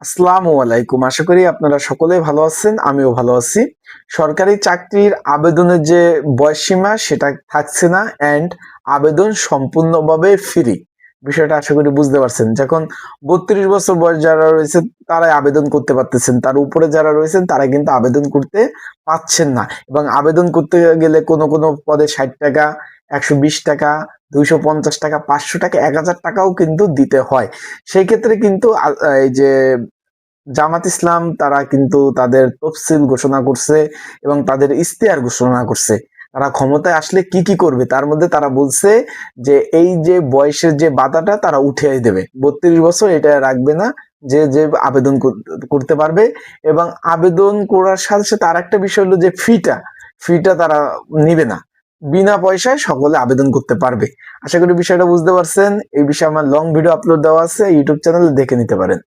আসসালামু আলাইকুম। আশা করি আপনারা সকলেই ভালো আছেন, আমিও ভালো আছি। সরকারি চাকরির আবেদনের যে বয়সসীমা সেটা থাকছে না, অ্যান্ড আবেদন সম্পূর্ণভাবে ফ্রি। বিষয়টা আশা করি বুঝতে পারছেন। যখন ৩২ বছর বয়স যারা রয়েছে তারাই আবেদন করতে পারতেছেন। তার উপরে যারা রয়েছেন তারা কিন্তু আবেদন করতে পারছেন না। এবং আবেদন করতে গেলে কোনো পদে ৳৬০, ৳১২০, ৳২৫০, ৳৫০০, ৳১,০০০ কিন্তু দিতে হয়। সেই ক্ষেত্রে কিন্তু এই যে জামাত ইসলাম তারা কিন্তু তাদের তফসিল ঘোষণা করছে এবং তাদের ইশতেহার ঘোষণা করছে। তারা ক্ষমতায় আসলে কি করবে তার মধ্যে তারা বলছে যে এই যে বয়সের যে বাধাটা তারা উঠিয়ে দেবে। ৩২ বছর এটা রাখবে না। যে আবেদন করতে পারবে এবং আবেদন করার সাথে আরেকটা বিষয় হলো যে ফিটা তারা নিবে না। বিনা পয়সায় সকলে আবেদন করতে পারবে। আশা করি বিষয়টা বুঝতে পারছেন। এই বিষয়ে আমার লং ভিডিও আপলোড দেওয়া আছে, ইউটিউব চ্যানেলে দেখে নিতে পারেন।